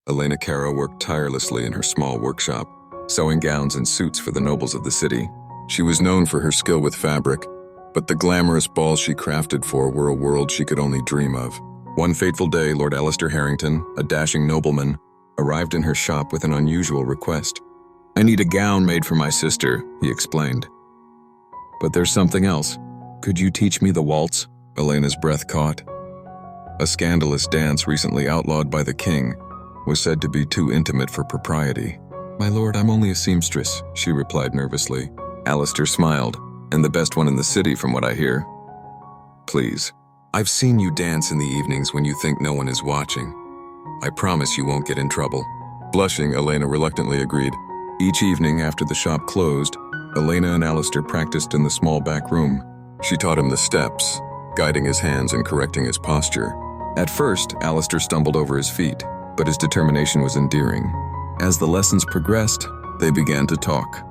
Elena Cara worked tirelessly in her small workshop, sewing gowns and suits for the nobles of the city. She was known for her skill with fabric, but the glamorous balls she crafted for were a world she could only dream of. One fateful day, Lord Alistair Harrington, a dashing nobleman, arrived in her shop with an unusual request. "I need a gown made for my sister," he explained. "But there's something else. Could you teach me the waltz?" Elena's breath caught. A scandalous dance recently outlawed by the king was said to be too intimate for propriety. "My lord, I'm only a seamstress," she replied nervously. Alistair smiled. "And the best one in the city from what I hear. Please, I've seen you dance in the evenings when you think no one is watching. I promise you won't get in trouble." Blushing, Elena reluctantly agreed. Each evening after the shop closed, Elena and Alistair practiced in the small back room. She taught him the steps, guiding his hands and correcting his posture. At first, Alistair stumbled over his feet, but his determination was endearing. As the lessons progressed, they began to talk.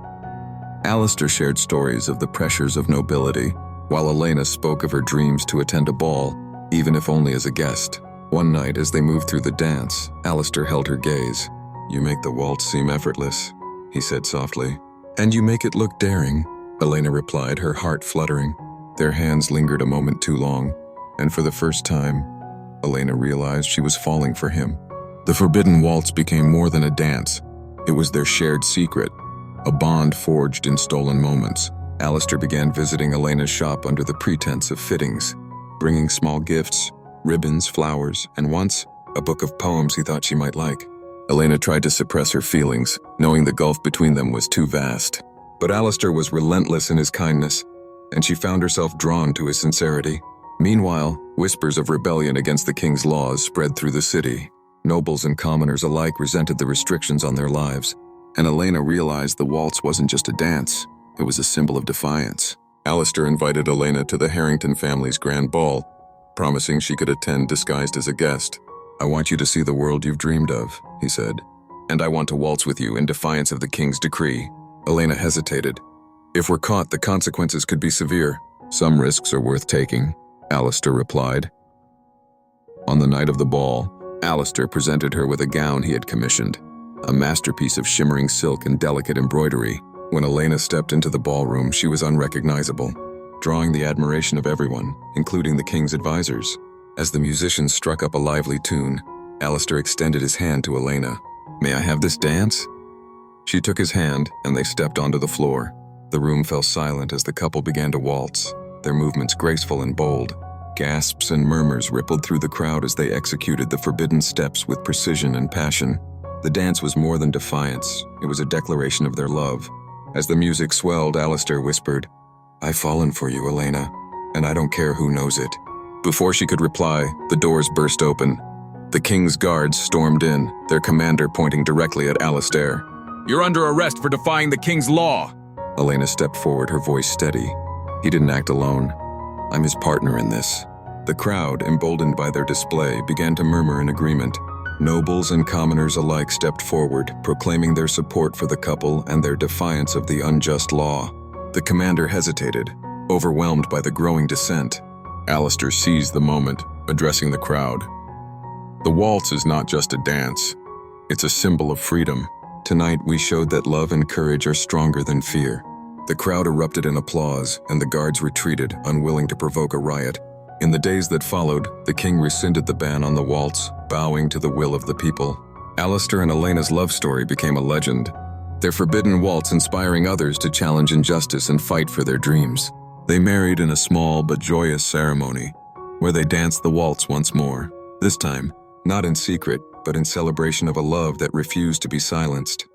Alistair shared stories of the pressures of nobility, while Elena spoke of her dreams to attend a ball, even if only as a guest. One night, as they moved through the dance, Alistair held her gaze. "You make the waltz seem effortless," he said softly. "And you make it look daring," Elena replied, her heart fluttering. Their hands lingered a moment too long, and for the first time, Elena realized she was falling for him. The Forbidden Waltz became more than a dance. It was their shared secret, a bond forged in stolen moments. Alistair began visiting Elena's shop under the pretense of fittings, bringing small gifts, ribbons, flowers, and once, a book of poems he thought she might like. Elena tried to suppress her feelings, knowing the gulf between them was too vast. But Alistair was relentless in his kindness, and she found herself drawn to his sincerity. Meanwhile, whispers of rebellion against the king's laws spread through the city. Nobles and commoners alike resented the restrictions on their lives, and Elena realized the waltz wasn't just a dance, it was a symbol of defiance. Alistair invited Elena to the Harrington family's grand ball, promising she could attend disguised as a guest. "I want you to see the world you've dreamed of," he said, "and I want to waltz with you in defiance of the king's decree." Elena hesitated. "If we're caught, the consequences could be severe." "Some risks are worth taking," Alistair replied. On the night of the ball, Alistair presented her with a gown he had commissioned, a masterpiece of shimmering silk and delicate embroidery. When Elena stepped into the ballroom, she was unrecognizable, drawing the admiration of everyone, including the king's advisors. As the musicians struck up a lively tune, Alistair extended his hand to Elena. "May I have this dance?" She took his hand, and they stepped onto the floor. The room fell silent as the couple began to waltz, their movements graceful and bold. Gasps and murmurs rippled through the crowd as they executed the forbidden steps with precision and passion. The dance was more than defiance, it was a declaration of their love. As the music swelled, Alistair whispered, "I've fallen for you, Elena, and I don't care who knows it." Before she could reply, the doors burst open. The king's guards stormed in, their commander pointing directly at Alistair. "You're under arrest for defying the king's law!" Elena stepped forward, her voice steady. He didn't act alone. "I'm his partner in this." The crowd, emboldened by their display, began to murmur in agreement. Nobles and commoners alike stepped forward, proclaiming their support for the couple and their defiance of the unjust law. The commander hesitated, overwhelmed by the growing dissent. Alistair seized the moment, addressing the crowd. "The waltz is not just a dance. It's a symbol of freedom. Tonight we showed that love and courage are stronger than fear." The crowd erupted in applause, and the guards retreated, unwilling to provoke a riot. In the days that followed, the king rescinded the ban on the waltz, bowing to the will of the people. Alistair and Elena's love story became a legend, their forbidden waltz inspiring others to challenge injustice and fight for their dreams. They married in a small but joyous ceremony, where they danced the waltz once more, this time not in secret, but in celebration of a love that refused to be silenced.